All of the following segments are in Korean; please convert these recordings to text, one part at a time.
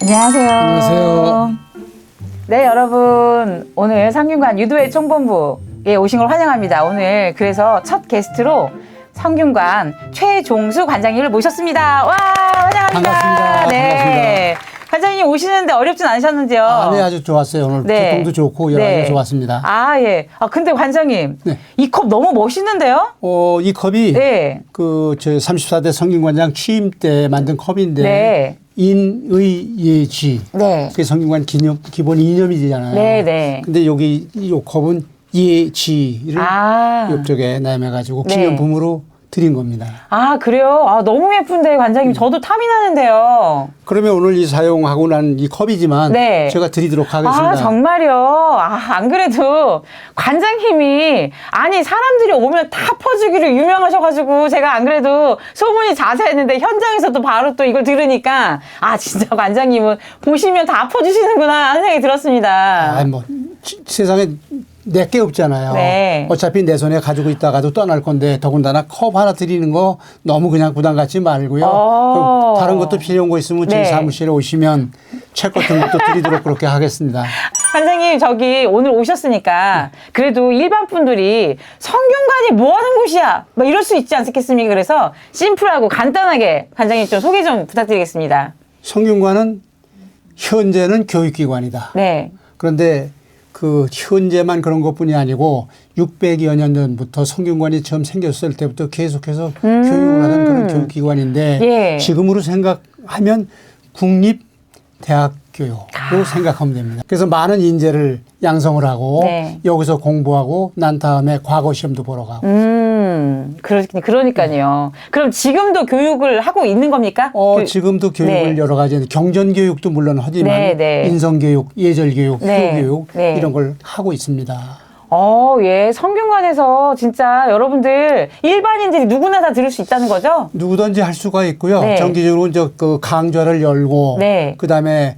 안녕하세요. 안녕하세요. 네, 여러분. 오늘 성균관 유도회 총본부에 오신 걸 환영합니다. 오늘 그래서 첫 게스트로 성균관 최종수 관장님을 모셨습니다. 와, 환영합니다. 반갑습니다. 네. 관장님 오시는데 어렵진 않으셨는지요? 네, 아주 좋았어요. 오늘 네. 교통도 좋고 여러 가지 좋았습니다. 아, 예. 아, 근데 관장님. 네. 이 컵 너무 멋있는데요? 이 컵이 네. 저희 34대 성균관장 취임 때 만든 컵인데 네. 인의예지. 네. 그게 성균관 기본 이념이잖아요. 네, 네. 근데 이 컵은 예지를 옆쪽에 남해가지고 네. 기념품으로 드린 겁니다. 아, 그래요? 아, 너무 예쁜데, 관장님. 저도 탐이 나는데요. 그러면 오늘 이 사용하고 난 이 컵이지만 네. 제가 드리도록 하겠습니다. 아, 정말요? 아, 안 그래도 관장님이, 아니, 사람들이 오면 다 퍼주기로 유명하셔가지고, 제가 안 그래도 소문이 자자했는데, 현장에서도 바로 또 이걸 들으니까, 아, 진짜 관장님은 보시면 다 퍼주시는구나 하는 생각이 들었습니다. 세상에 내게 없잖아요. 네. 어차피 내 손에 가지고 있다가도 떠날 건데 더군다나 컵 하나 드리는 거 너무 그냥 부담 갖지 말고요. 그럼 다른 것도 필요한 거 있으면 네. 제 사무실에 오시면 책 같은 것도 드리도록 그렇게 하겠습니다. 관장님, 저기 오늘 오셨으니까 그래도 일반 분들이 성균관이 뭐 하는 곳이야? 막 이럴 수 있지 않겠습니까? 그래서 심플하고 간단하게 관장님 좀 소개 좀 부탁드리겠습니다. 성균관은 현재는 교육기관이다. 네. 그런데 그 현재만 그런 것뿐이 아니고 600여 년 전부터 성균관이 처음 생겼을 때부터 계속해서 교육을 하던 그런 교육기관인데 예. 지금으로 생각하면 국립대학교로 생각하면 됩니다. 그래서 많은 인재를 양성을 하고 네. 여기서 공부하고 난 다음에 과거 시험도 보러 가고 그러니까요. 그럼 지금도 교육을 하고 있는 겁니까? 지금도 교육을 네. 여러 가지 경전교육도 물론 하지만 네, 네. 인성교육, 예절교육, 네. 휴교육 네. 이런 걸 하고 있습니다. 예. 성균관에서 진짜 여러분들 일반인들이 누구나 다 들을 수 있다는 거죠? 누구든지 할 수가 있고요. 네. 정기적으로 그 강좌를 열고 네. 그다음에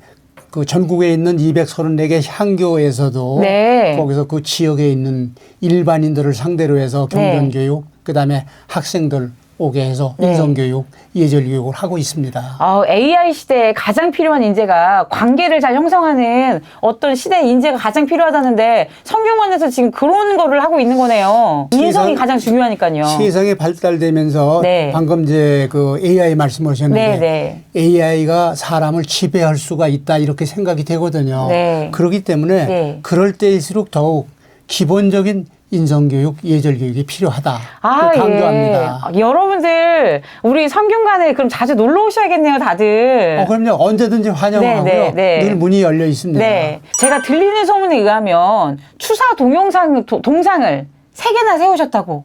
그 전국에 있는 234개 향교에서도 네. 거기서 그 지역에 있는 일반인들을 상대로 해서 경전교육, 그다음에 학생들 오게 해서 네. 인성교육, 예절교육을 하고 있습니다. AI 시대에 가장 필요한 인재가 관계를 잘 형성하는 어떤 시대의 인재가 가장 필요하다는데 성균관에서 지금 그런 거를 하고 있는 거네요. 인성이 가장 중요하니까요. 세상이 발달되면서 네. 방금 그 AI 말씀하셨는데 네. AI가 사람을 지배할 수가 있다 이렇게 생각이 되거든요. 네. 그렇기 때문에 네. 그럴 때일수록 더욱 기본적인 인성교육, 예절교육이 필요하다. 강조합니다. 예. 여러분들 우리 성균관에 그럼 자주 놀러 오셔야겠네요, 다들. 그럼요. 언제든지 환영하고요. 네. 늘 문이 열려 있습니다. 네. 제가 들리는 소문에 의하면 추사 동상을 3개나 세우셨다고.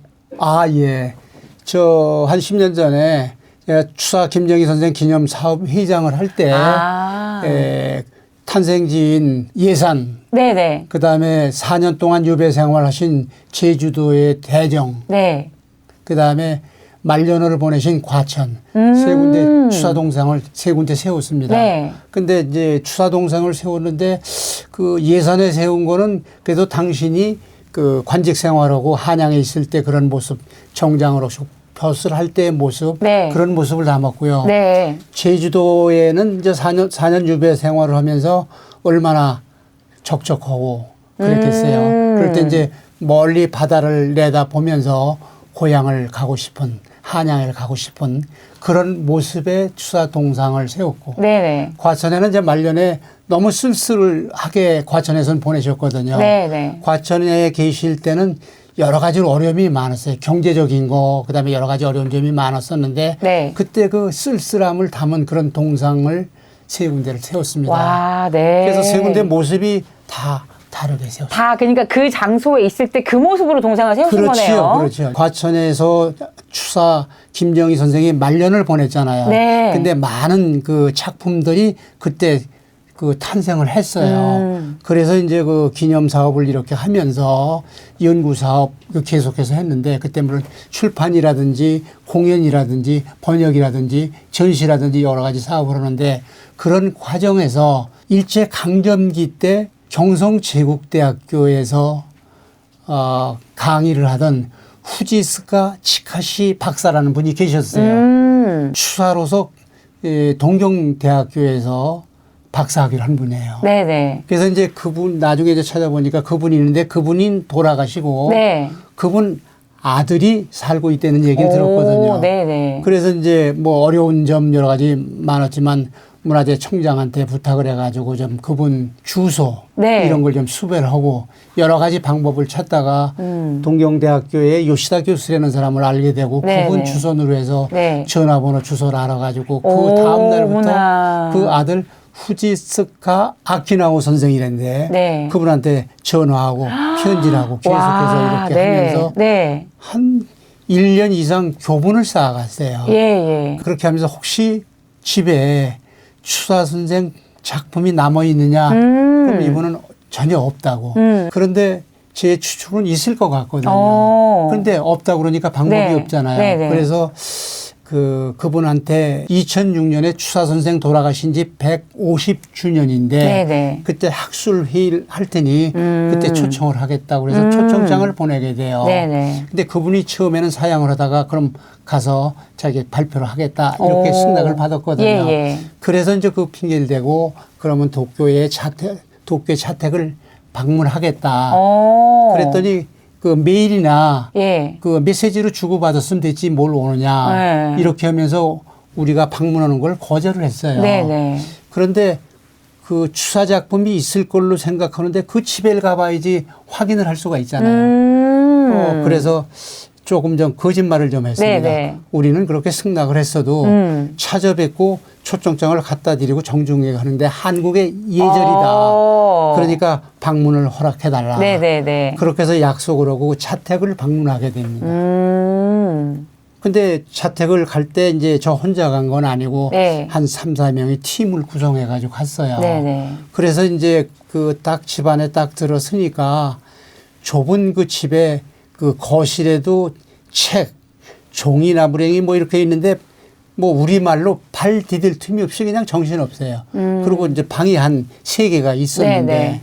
예. 한 10년 전에 제가 추사 김정희 선생 기념 사업 회장을 할 때 탄생지인 예산, 네네. 그 다음에 4년 동안 유배 생활하신 제주도의 대정, 네. 그 다음에 말년을 보내신 과천, 세 군데 추사동상을 세 군데 세웠습니다. 네. 근데 이제 추사동상을 세웠는데 그 예산에 세운 거는 그래도 당신이 그 관직 생활하고 한양에 있을 때 그런 모습, 정장으로 벼슬 할 때의 모습, 네. 그런 모습을 담았고요. 네. 제주도에는 이제 4년 유배 생활을 하면서 얼마나 적적하고 그랬겠어요. 그럴 때 이제 멀리 바다를 내다보면서 고향을 가고 싶은, 한양을 가고 싶은 그런 모습의 추사 동상을 세웠고, 네네. 과천에는 이제 말년에 너무 쓸쓸하게 과천에서는 보내셨거든요. 네네. 과천에 계실 때는 여러 가지로 어려움이 많았어요. 경제적인 거, 그다음에 여러 가지 어려운 점이 많았었는데, 네. 그때 그 쓸쓸함을 담은 그런 동상을 세 군데를 세웠습니다. 와, 네. 그래서 세 군데 모습이 다 다르게 세웠어요. 다 그러니까 그 장소에 있을 때 그 모습으로 동상을 세우신 거네요. 그렇죠. 과천에서 추사 김정희 선생이 말년을 보냈잖아요. 네. 근데 많은 그 작품들이 그때 그 탄생을 했어요. 그래서 이제 그 기념 사업을 이렇게 하면서 연구 사업 계속해서 했는데, 그때 물론 출판이라든지 공연이라든지 번역이라든지 전시라든지 여러 가지 사업을 하는데, 그런 과정에서 일제 강점기 때 경성제국대학교에서 강의를 하던 후지스카 치카시 박사라는 분이 계셨어요. 추사로서 동경대학교에서 박사학위를 한 분이에요. 네네. 그래서 이제 그분 나중에 이제 찾아보니까 그분이 있는데 그분이 돌아가시고 네. 그분 아들이 살고 있다는 얘기를 들었거든요. 네네. 그래서 이제 뭐 어려운 점 여러 가지 많았지만 문화재 청장한테 부탁을 해가지고 좀 그분 주소 네. 이런 걸 좀 수배를 하고 여러 가지 방법을 찾다가 동경대학교의 요시다 교수라는 사람을 알게 되고 네, 그분 네. 주소로 해서 네. 전화번호 주소를 알아가지고 그 오, 다음 날부터 어머나. 그 아들 후지스카 아키나오 선생이랬는데 네. 그분한테 전화하고 편지를 하고 계속해서 와, 이렇게 네. 하면서 네. 한 1년 이상 교본을 쌓아갔어요. 예, 예. 그렇게 하면서 혹시 집에 추사 선생 작품이 남아 있느냐? 그럼 이분은 전혀 없다고. 그런데 제 추측은 있을 것 같거든요. 그런데 없다고 그러니까 방법이 네. 없잖아요. 네, 네. 그래서 그분한테 2006년에 추사 선생 돌아가신 지 150주년인데 네, 네. 그때 학술 회의를 할 테니 그때 초청을 하겠다고 그래서 초청장을 보내게 돼요. 네, 네. 근데 그분이 처음에는 사양을 하다가 그럼 가서 자기 발표를 하겠다 이렇게 오. 승낙을 받았거든요. 예, 예. 그래서 이제 그 핑계를 대고 그러면 도쿄의 도쿄 자택을 방문하겠다. 그랬더니 그 메일이나 예. 그 메시지로 주고받았으면 됐지 뭘 오느냐. 네. 이렇게 하면서 우리가 방문하는 걸 거절을 했어요. 네, 네. 그런데 그 추사 작품이 있을 걸로 생각하는데 그 집에 가봐야지 확인을 할 수가 있잖아요. 그래서 조금 좀 거짓말을 좀 했습니다. 네네. 우리는 그렇게 승낙을 했어도 찾아뵙고 초청장을 갖다 드리고 정중하게 하는데 한국의 예절이다. 그러니까 방문을 허락해달라. 네네네. 그렇게 해서 약속을 하고 자택을 방문하게 됩니다. 근데 자택을 갈 때 이제 저 혼자 간 건 아니고 네. 한 3, 4명이 팀을 구성해가지고 갔어요. 네네. 그래서 이제 그 딱 집안에 딱 들어서니까 좁은 그 집에 그 거실에도 책, 종이 나무랭이 뭐 이렇게 있는데 뭐 우리말로 발 디딜 틈이 없이 그냥 정신없어요. 그리고 이제 방이 한 3개가 있었는데 네네.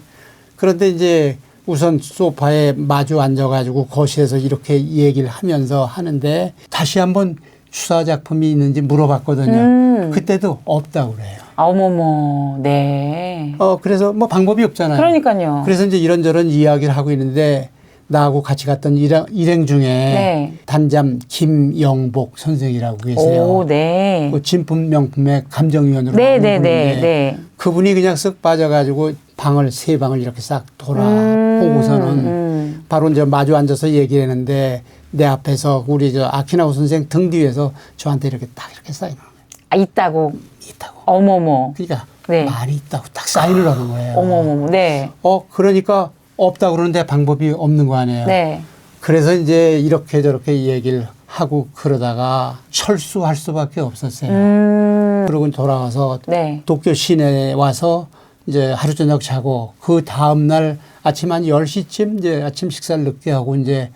그런데 이제 우선 소파에 마주 앉아가지고 거실에서 이렇게 얘기를 하면서 하는데 다시 한번 추사 작품이 있는지 물어봤거든요. 그때도 없다고 그래요. 어머머, 네. 그래서 뭐 방법이 없잖아요. 그러니까요. 그래서 이제 이런저런 이야기를 하고 있는데 나하고 같이 갔던 일행 중에 네. 단잠 김영복 선생이라고 계세요. 오, 네. 그 진품 명품의 감정위원으로 네네네. 나오는 분인데 네. 그분이 그냥 쓱 빠져가지고 방을 3방을 이렇게 싹 돌아보고서는 바로 이제 마주 앉아서 얘기를 했는데 내 앞에서 우리 저 아키나오 선생 등 뒤에서 저한테 이렇게 딱 이렇게 사인을 하는 거예요. 아, 있다고. 있다고. 어머머. 그러니까 네. 많이 있다고 딱 사인을 하는 거예요. 어머머머. 네. 그러니까 없다고 그러는데 방법이 없는 거 아니에요. 네. 그래서 이제 이렇게 저렇게 얘기를 하고 그러다가 철수할 수밖에 없었어요. 그러고 돌아와서 네. 도쿄 시내에 와서 이제 하루 저녁 자고 그 다음날 아침 한 10시쯤 이제 아침 식사를 늦게 하고 이제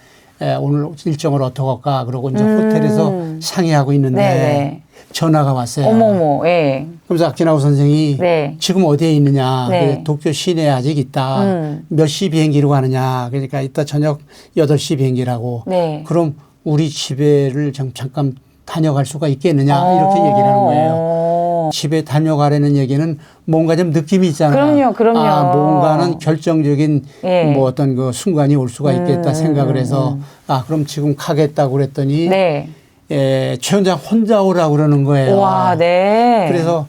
오늘 일정을 어떻게 할까 그러고 이제 호텔에서 상의하고 있는데 네네. 전화가 왔어요. 어머머, 예. 그래서 아키나오 선생이 네. 지금 어디에 있느냐. 네. 그래, 도쿄 시내에 아직 있다. 몇 시 비행기로 가느냐. 그러니까 이따 저녁 8시 비행기라고. 네. 그럼 우리 집에를 잠깐 다녀갈 수가 있겠느냐. 이렇게 얘기를 하는 거예요. 집에 다녀가라는 얘기는 뭔가 좀 느낌이 있잖아요. 그럼요. 뭔가는 결정적인 예. 뭐 어떤 그 순간이 올 수가 있겠다 생각을 해서 그럼 지금 가겠다고 그랬더니 네. 최 원장 혼자 오라고 그러는 거예요. 와, 네. 그래서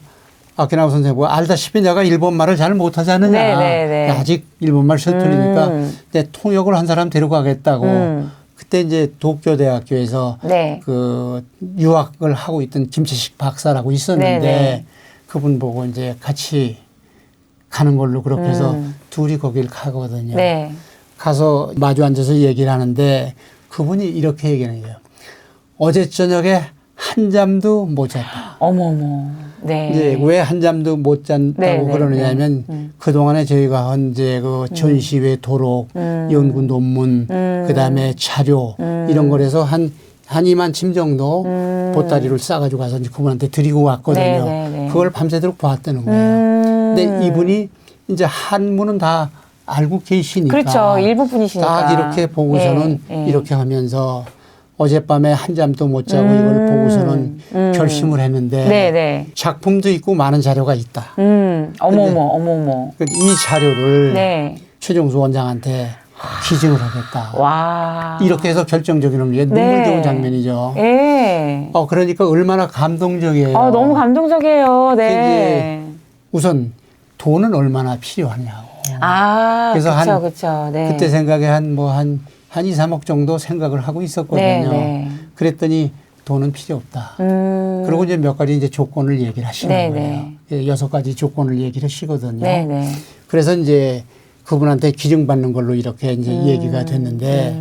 아키나오 선생님, 뭐 알다시피 내가 일본말을 잘 못하지 않느냐. 네. 아직 일본말 서툴이니까 내 통역을 한 사람 데려가겠다고. 그때 이제 도쿄대학교에서 네. 그 유학을 하고 있던 김채식 박사라고 있었는데 네. 그분 보고 이제 같이 가는 걸로 그렇게 해서 둘이 거길 가거든요. 네. 가서 마주 앉아서 얘기를 하는데 그분이 이렇게 얘기하는 거예요. 어제 저녁에 한 잠도 못 잤다. 어머머. 네. 이제 왜 한 잠도 못 잤다고 네, 그러느냐면 그동안에 저희가 현재 그 전시회 도록, 연구 논문, 그다음에 자료 이런 거래서 한 2만 침 정도 보따리를 싸가지고 가서 이제 그분한테 드리고 왔거든요. 네. 그걸 밤새도록 봤다는 거예요. 근데 이분이 이제 한문은 다 알고 계시니까. 그렇죠. 일부 분이시니까. 딱 이렇게 보고서는 예. 이렇게 하면서 어젯밤에 한잠도 못 자고 이걸 보고서는 결심을 했는데 네네. 작품도 있고 많은 자료가 있다. 어머머. 이 자료를 네. 최종수 원장한테 기증을 하겠다. 와. 이렇게 해서 결정적인 눈물 좋은 장면이죠. 예. 그러니까 얼마나 감동적이에요. 너무 감동적이에요. 네. 우선 돈은 얼마나 필요하냐고. 그래서 그쵸. 네. 그때 생각에 한 2, 3억 정도 생각을 하고 있었거든요. 네. 그랬더니 돈은 필요 없다. 그리고 이제 몇 가지 이제 조건을 얘기를 하시는 거예요. 6가지 조건을 얘기를 하시거든요. 네네. 그래서 이제 그분한테 기증받는 걸로 이렇게 이제 얘기가 됐는데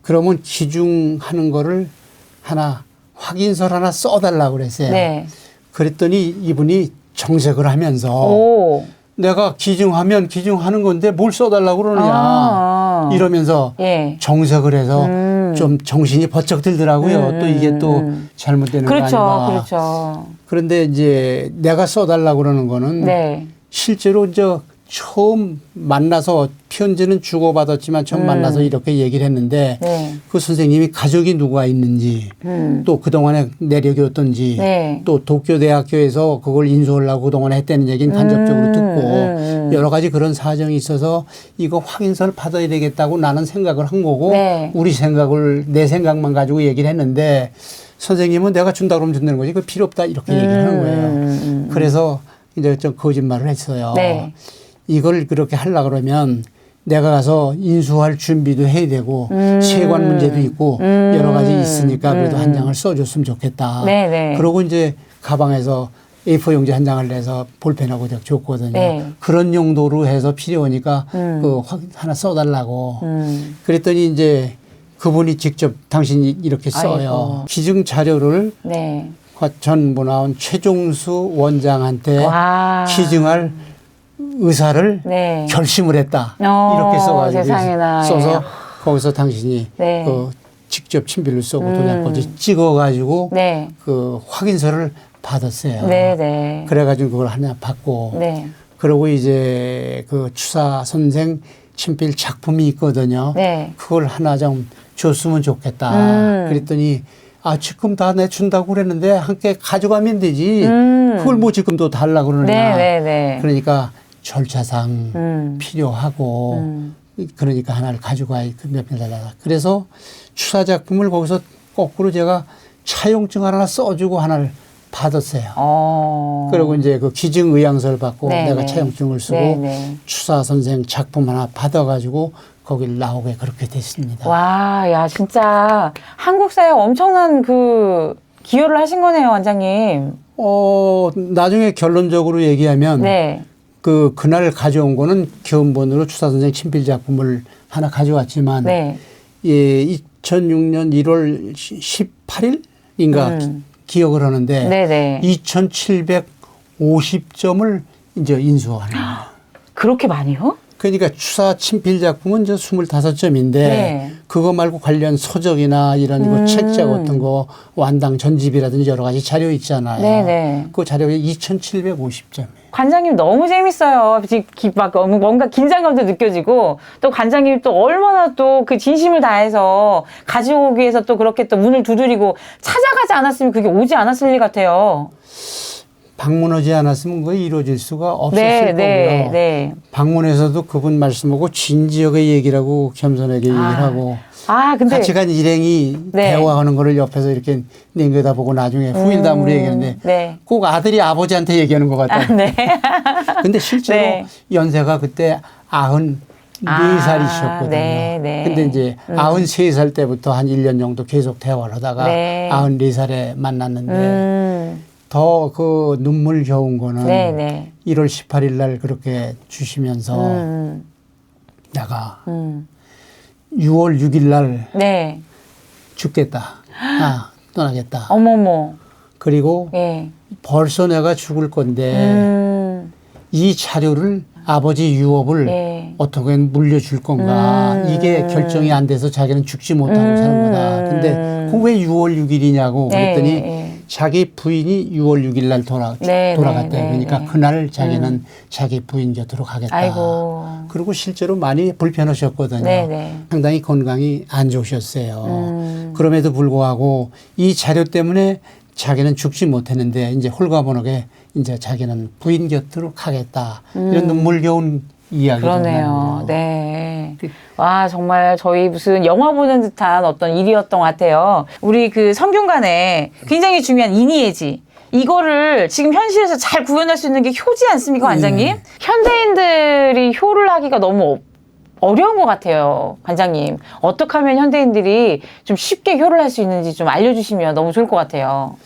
그러면 기증하는 거를 확인서를 하나 써달라고 그랬어요. 네. 그랬더니 이분이 정색을 하면서 내가 기증하는 건데 뭘 써달라고 그러느냐 이러면서 정색을 해서 좀 정신이 번쩍 들더라고요. 또 이게 또 잘못되는 거 아닌가. 그렇죠. 그런데 이제 내가 써달라고 그러는 거는 실제로 이제 처음 만나서 편지는 주고받았지만 처음 만나서 이렇게 얘기를 했는데 그 선생님이 가족이 누가 있는지 또 그동안의 내력이 어떤지 또 도쿄대학교에서 그걸 인수하려고 그동안에 했다는 얘기는 간접적으로 듣고 여러 가지 그런 사정이 있어서 이거 확인서를 받아야 되겠다고 나는 생각을 한 거고 내 생각만 가지고 얘기를 했는데 선생님은 내가 준다 그러면 준다는 거지. 그거 필요 없다 이렇게 얘기를 하는 거예요. 그래서 이제 좀 거짓말을 했어요. 이걸 그렇게 하려고 그러면 내가 가서 인수할 준비도 해야 되고 세관 문제도 있고 여러 가지 있으니까 그래도 한 장을 써줬으면 좋겠다. 그러고 이제 가방에서 A4 용지 한 장을 내서 볼펜하고 줬거든요. 그런 용도로 해서 필요하니까 하나 써달라고. 그랬더니 이제 그분이 직접 당신이 이렇게 써요. 기증 자료를 전부 나온 최종수 원장한테 기증할 의사를 결심을 했다. 이렇게 써가지고 써서 거기서 당신이 직접 친필로 쓰고 도장까지 찍어가지고 그 확인서를 받았어요. 그래가지고 그걸 하나 받고 그리고 이제 그 추사 선생 친필 작품이 있거든요. 그걸 하나 좀 줬으면 좋겠다. 그랬더니 지금 다 내준다고 그랬는데 함께 가져가면 되지. 그걸 뭐 지금 또 달라고 그러느냐. 그러니까 절차상 필요하고 그러니까 하나를 가져가야 몇 편 달라. 그래서 추사 작품을 거기서 거꾸로 제가 차용증 하나 써주고 하나를 받았어요. 그리고 이제 그 기증 의향서를 받고 내가 차용증을 쓰고 추사 선생 작품 하나 받아가지고 거길 나오게 그렇게 됐습니다. 와, 야, 진짜 한국사에 엄청난 그 기여를 하신 거네요, 원장님. 나중에 결론적으로 얘기하면 그날 가져온 거는 견본으로 추사 선생 친필 작품을 하나 가져왔지만 2006년 1월 18일인가 기억을 하는데 2750점을 이제 인수하는 거예요. 그렇게 많이요? 그러니까 추사 친필 작품은 이제 25점인데 그거 말고 관련 서적이나 이런 책자 같은 거 완당 전집이라든지 여러 가지 자료 있잖아요. 그 자료가 2750점이에요. 관장님 너무 재밌어요. 막 뭔가 긴장감도 느껴지고 또 관장님 또 얼마나 또 그 진심을 다해서 가져오기 위해서 또 그렇게 또 문을 두드리고 찾아가지 않았으면 그게 오지 않았을 일 같아요. 방문하지 않았으면 그게 이루어질 수가 없었을 거고요. 방문에서도 그분 말씀하고 진지하게 얘기라고 겸손하게 얘기를 하고 근데 같이 간 일행이 대화하는 거를 옆에서 이렇게 내겨다보고 나중에 후일담으로 얘기하는데 꼭 아들이 아버지한테 얘기하는 것 같아요. 근데 실제로 연세가 그때 94살이셨거든요. 근데 이제 93살 때부터 한 1년 정도 계속 대화를 하다가 94살에 만났는데 더 그 눈물겨운 거는 1월 18일 날 그렇게 주시면서 내가 6월 6일 날 죽겠다. 떠나겠다. 어머머. 그리고 벌써 내가 죽을 건데 이 자료를 아버지 유업을 어떻게 물려줄 건가. 이게 결정이 안 돼서 자기는 죽지 못하고 사는 거다. 근데 그 왜 6월 6일이냐고 그랬더니 자기 부인이 6월 6일 날 네, 돌아갔대요. 네, 그러니까 네. 그날 자기는 자기 부인 곁으로 가겠다. 아이고. 그리고 실제로 많이 불편하셨거든요. 네, 네. 상당히 건강이 안 좋으셨어요. 그럼에도 불구하고 이 자료 때문에 자기는 죽지 못했는데 이제 홀가분하게 이제 자기는 부인 곁으로 가겠다. 이런 눈물겨운 이야기가 그러네요. 나오네요. 네. 와, 정말 저희 무슨 영화 보는 듯한 어떤 일이었던 것 같아요. 우리 그 성균관에 굉장히 중요한 인이해지. 이거를 지금 현실에서 잘 구현할 수 있는 게 효지 않습니까, 관장님? 네. 현대인들이 효를 하기가 너무 어려운 것 같아요, 관장님. 어떻게 하면 현대인들이 좀 쉽게 효를 할 수 있는지 좀 알려주시면 너무 좋을 것 같아요.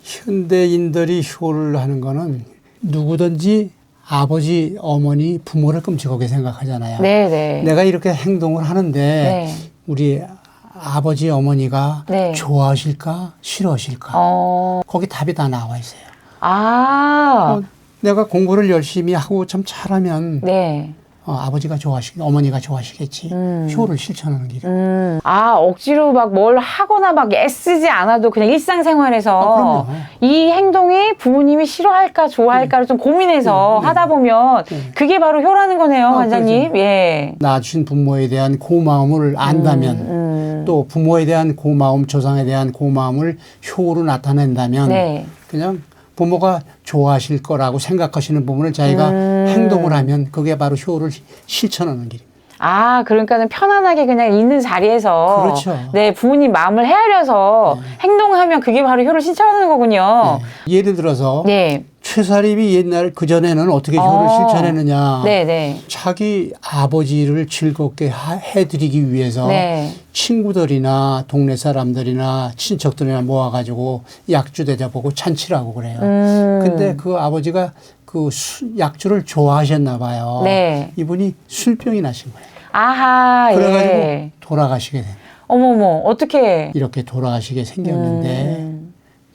현대인들이 효를 하는 거는 누구든지 아버지, 어머니, 부모를 끔찍하게 생각하잖아요. 네네. 내가 이렇게 행동을 하는데 네. 우리 아버지, 어머니가 네. 좋아하실까, 싫어하실까? 거기 답이 다 나와 있어요. 내가 공부를 열심히 하고 참 잘하면 네. 아버지가 어머니가 좋아하시겠지. 효를 실천하는 길. 억지로 막 뭘 하거나 막 애쓰지 않아도 그냥 일상생활에서 그럼요. 이 행동이 부모님이 싫어할까 좋아할까를 좀 고민해서 하다 보면 그게 바로 효라는 거네요, 관장님. 그렇죠. 예. 낳아주신 부모에 대한 고마움을 안다면 또 부모에 대한 고마움, 조상에 대한 고마움을 효로 나타낸다면 네. 그냥 부모가 좋아하실 거라고 생각하시는 부분을 자기가 행동을 하면 그게 바로 효를 실천하는 길입니다. 그러니까는 편안하게 그냥 있는 자리에서 그렇죠. 네, 부모님 마음을 헤아려서 행동하면 그게 바로 효를 실천하는 거군요. 네. 예를 들어서 네. 최사립이 옛날 그전에는 어떻게 효를 실천했느냐. 네, 네. 자기 아버지를 즐겁게 해드리기 위해서 네. 친구들이나 동네 사람들이나 친척들이나 모아가지고 약주 대접하고 잔치를 하고 그래요. 근데 그 아버지가 그 약주를 좋아하셨나 봐요. 네. 이분이 술병이 나신 거예요. 아하, 그래가지고 예. 돌아가시게 된. 어머머, 어떻게. 이렇게 돌아가시게 생겼는데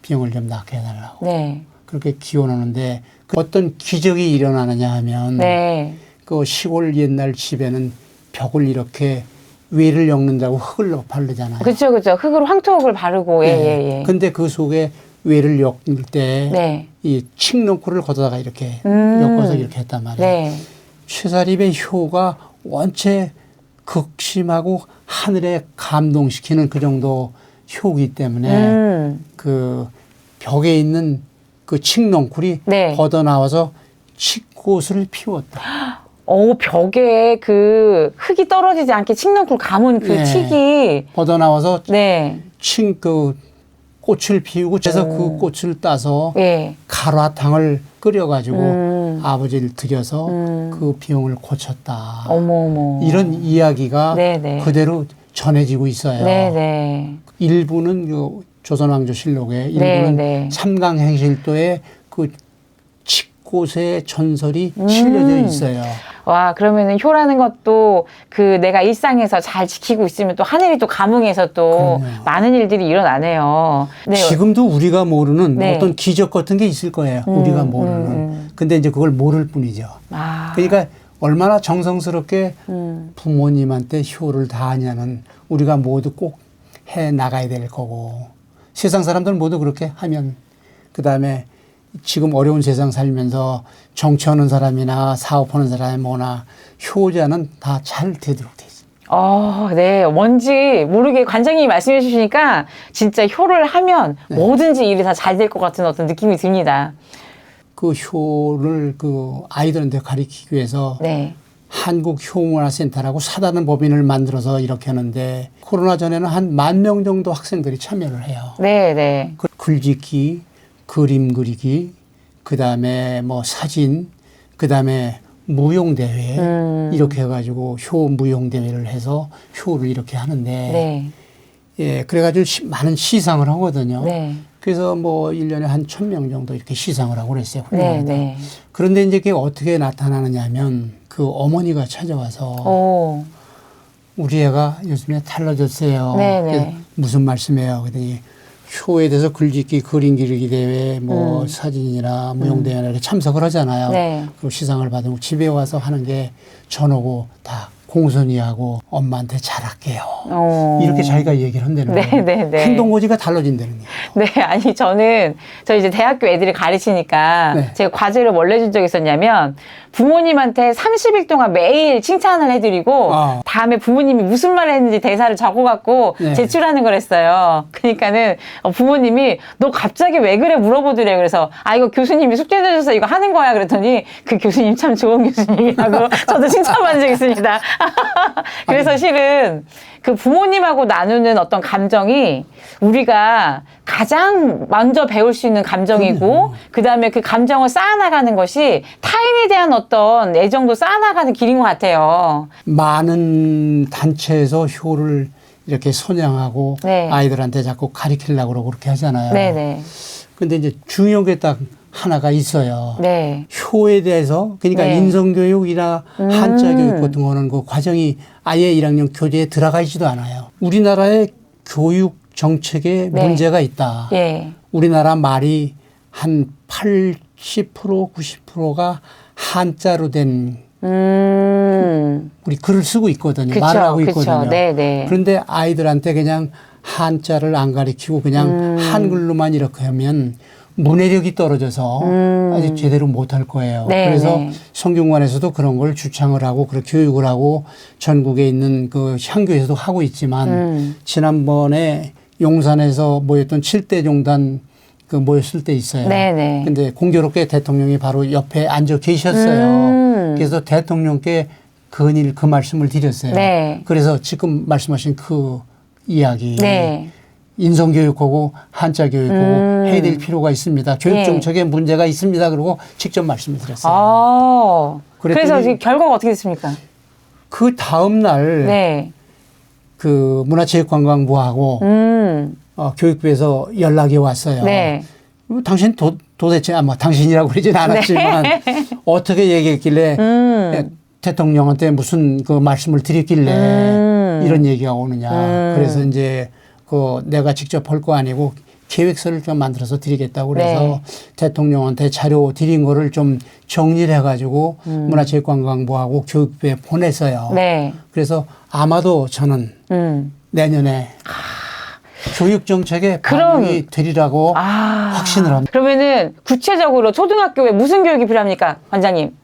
병을 좀 낫게 해달라고. 네. 그렇게 기원하는데 어떤 기적이 일어나느냐 하면 네. 그 시골 옛날 집에는 벽을 이렇게 외를 엮는다고 흙을 바르잖아요. 그쵸, 그쵸. 흙으로 황토흙을 바르고, 예, 예, 예. 근데 그 속에 외를 엮을 때 네. 이 칡농쿨을 걷어다가 이렇게 엮어서 이렇게 했단 말이에요. 네. 최사립의 효가 원체 극심하고 하늘에 감동시키는 그 정도 효이기 때문에 그 벽에 있는 그 칡농쿨이 네. 걷어 나와서 칡꽃을 피웠다. 벽에 그 흙이 떨어지지 않게 칡넝쿨 감은 그 네. 칡이. 걷어 나와서 네. 그 꽃을 피우고 그래서 그 꽃을 따서 예. 가라탕을 끓여가지고 아버지를 드려서 그 병을 고쳤다. 어머어머. 이런 이야기가 네네. 그대로 전해지고 있어요. 네네. 일부는 그 조선왕조실록에 일부는 네. 삼강행실도에 그 칡꽃의 전설이 실려져 있어요. 와, 그러면은 효라는 것도 그 내가 일상에서 잘 지키고 있으면 또 하늘이 또 감흥해서 또 그럼요. 많은 일들이 일어나네요. 네. 지금도 우리가 모르는 네. 어떤 기적 같은 게 있을 거예요. 우리가 모르는. 근데 이제 그걸 모를 뿐이죠. 그러니까 얼마나 정성스럽게 부모님한테 효를 다하냐는 우리가 모두 꼭 해 나가야 될 거고 세상 사람들 모두 그렇게 하면 그다음에 지금 어려운 세상 살면서 정치하는 사람이나 사업하는 사람이 뭐나 효자는 다 잘 되도록 돼 있어요. 네. 뭔지 모르게 관장님이 말씀해 주시니까 진짜 효를 하면 뭐든지 일이 다 잘 될 것 같은 어떤 느낌이 듭니다. 그 효를 그 아이들한테 가르치기 위해서 네. 한국효문화센터라고 사다는 법인을 만들어서 이렇게 하는데 코로나 전에는 한 10,000명 정도 학생들이 참여를 해요. 네, 네. 글짓기, 그림 그리기, 그다음에 뭐 사진, 그다음에 무용대회 이렇게 해가지고 효 무용대회를 해서 효를 이렇게 하는데 네. 예, 그래가지고 많은 시상을 하거든요. 네. 그래서 뭐 1년에 한 1,000명 정도 이렇게 시상을 하고 그랬어요. 네, 네. 그런데 이제 그게 어떻게 나타나느냐 하면 그 어머니가 찾아와서 우리 애가 요즘에 달라졌어요. 네, 네. 무슨 말씀이에요? 그랬더니 효에 대해서 글짓기, 그림 그리기 대회, 뭐 사진이나 무용대회나 이렇게 참석을 하잖아요. 네. 그리고 시상을 받으고 집에 와서 하는 게 저하고 다 공손히하고 엄마한테 잘할게요. 어. 이렇게 자기가 얘기를 한다는 네, 거예요. 네, 네. 행동거지가 달라진다는 거예요. 네, 아니, 저 이제 대학교 애들을 가르치니까 네. 제가 과제를 뭘 내준 적이 있었냐면 부모님한테 30일 동안 매일 칭찬을 해드리고 다음에 부모님이 무슨 말을 했는지 대사를 적어갖고 네. 제출하는 걸 했어요. 그러니까는 부모님이 너 갑자기 왜 그래 물어보더래요. 그래서 이거 교수님이 숙제 내줘서 이거 하는 거야. 그랬더니 그 교수님 참 좋은 교수님이라고 저도 칭찬받은 적이 있습니다. 그래서 실은 그 부모님하고 나누는 어떤 감정이 우리가 가장 먼저 배울 수 있는 감정이고 그 다음에 그 감정을 쌓아나가는 것이 타인에 대한 어떤 애정도 쌓아나가는 길인 것 같아요. 많은 단체에서 효를 이렇게 선양하고 네. 아이들한테 자꾸 가르치려고 그러고 그렇게 하잖아요. 네네. 근데 이제 중요한 게 딱 하나가 있어요. 네. 효에 대해서 그러니까 네. 인성교육이나 한자 교육 같은 거는 그 과정이 아예 1학년 교재에 들어가 있지도 않아요. 우리나라의 교육 정책에 네. 문제가 있다. 예. 우리나라 말이 한 80% 90%가 한자로 된 우리 글을 쓰고 있거든요. 그쵸, 말을 하고 그쵸. 있거든요. 네네. 그런데 아이들한테 그냥 한자를 안 가르치고 그냥 한글로만 이렇게 하면 문해력이 떨어져서 아직 제대로 못할 거예요. 네, 그래서 네. 성균관에서도 그런 걸 주창을 하고 그런 교육을 하고 전국에 있는 그 향교에서도 하고 있지만 지난번에 용산에서 모였던 7대 종단 그 모였을 때 있어요. 네네. 근데 공교롭게 대통령이 바로 옆에 앉아 계셨어요. 그래서 대통령께 건일 그 말씀을 드렸어요. 네. 그래서 지금 말씀하신 그 이야기. 네. 인성교육하고 한자교육하고 해야 될 필요가 있습니다. 교육정책에 문제가 있습니다. 그러고 직접 말씀을 드렸어요. 그래서 지금 결과가 어떻게 됐습니까? 그 다음날 네. 그 문화체육관광부하고 교육부에서 연락이 왔어요. 네. 당신 도대체 아마 당신이라고 그러진 않았지만 어떻게 얘기했길래 대통령한테 무슨 그 말씀을 드렸길래 이런 얘기가 오느냐. 그래서 이제 그 내가 직접 할 거 아니고 계획서를 좀 만들어서 드리겠다고 그래서 네. 대통령한테 자료 드린 거를 좀 정리를 해가지고 문화체육관광부하고 교육부에 보냈어요. 네. 그래서 아마도 저는 내년에 교육 정책에 반영이 되리라고 확신을 합니다. 그러면은 구체적으로 초등학교에 무슨 교육이 필요합니까, 관장님?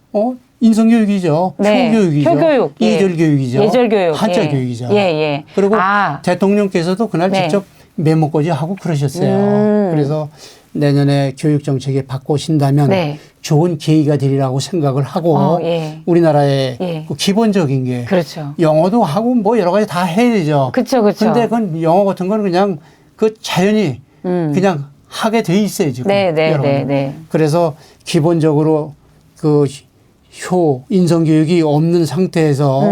인성교육이죠. 네. 효교육이죠. 효교육. 예. 예절교육이죠. 예절교육. 한자교육이죠. 예, 예. 그리고 대통령께서도 그날 네. 직접 메모까지 하고 그러셨어요. 그래서 내년에 교육 정책에 바꾸신다면 네. 좋은 계기가 되리라고 생각을 하고 예. 우리나라의 예. 그 기본적인 게 그렇죠. 영어도 하고 뭐 여러 가지 다 해야 되죠. 그쵸, 그쵸. 근데 그건 영어 같은 건 그냥 그 자연히 그냥 하게 돼 있어요, 지금. 네, 네, 여러분. 네, 네. 그래서 기본적으로 그 인성교육이 없는 상태에서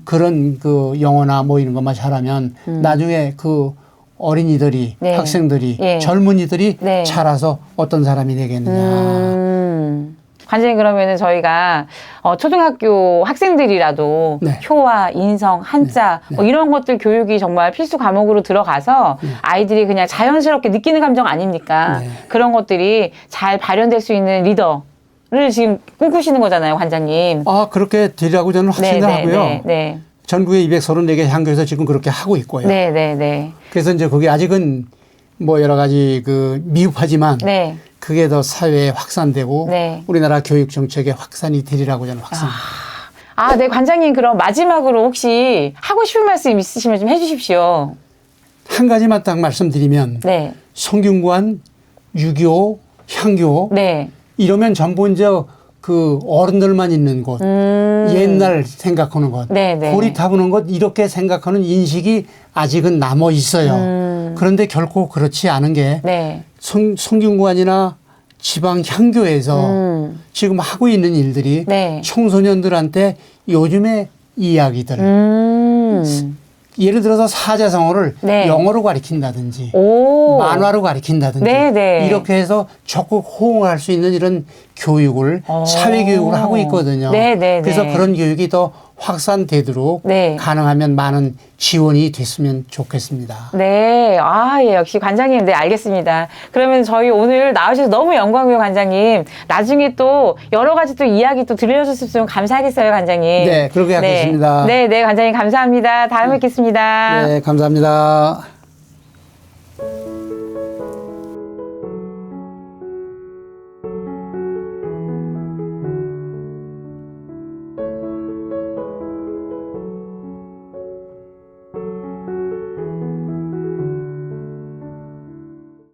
그런 그 영어나 뭐 이런 것만 잘하면 나중에 그 어린이들이, 네. 학생들이, 예. 젊은이들이 네. 자라서 어떤 사람이 되겠느냐. 관장님, 그러면은 저희가 초등학교 학생들이라도 네. 효와 인성, 한자 뭐 이런 것들 교육이 정말 필수 과목으로 들어가서 아이들이 그냥 자연스럽게 느끼는 감정 아닙니까? 네. 그런 것들이 잘 발현될 수 있는 리더를 지금 꿈꾸시는 거잖아요, 관장님. 그렇게 되리라고 저는 확신을 네, 네, 하고요. 네, 네. 전국의 234개 향교에서 지금 그렇게 하고 있고요. 네, 네, 네. 그래서 이제 거기 아직은 뭐 여러 가지 그 미흡하지만 네. 그게 더 사회에 확산되고 네. 우리나라 교육 정책의 확산이 되리라고 저는 확신합니다. 네, 관장님, 그럼 마지막으로 혹시 하고 싶은 말씀 있으시면 좀 해주십시오. 한 가지만 딱 말씀드리면 네. 성균관, 유교, 향교 네. 이러면 전부 이제 그 어른들만 있는 곳, 옛날 생각하는 것, 네, 네. 고리타분한 것 이렇게 생각하는 인식이 아직은 남아 있어요. 그런데 결코 그렇지 않은 게 네. 성균관이나 지방 향교에서 지금 하고 있는 일들이 네. 청소년들한테 요즘의 이야기들, 예를 들어서 사자성어를 네. 영어로 가르친다든지 오. 만화로 가르친다든지 네, 네. 이렇게 해서 적극 호응할 수 있는 이런 교육을 사회교육을 하고 있거든요. 네, 네, 그래서 네. 그런 교육이 더 확산되도록 네. 가능하면 많은 지원이 됐으면 좋겠습니다. 네. 아, 예. 역시 관장님. 네, 알겠습니다. 그러면 저희 오늘 나오셔서 너무 영광이에요, 관장님. 나중에 또 여러 가지 또 이야기 또 들려주셨으면 감사하겠어요, 관장님. 네, 그렇게 하겠습니다. 네, 네, 관장님 감사합니다. 다음에 뵙겠습니다. 네, 감사합니다.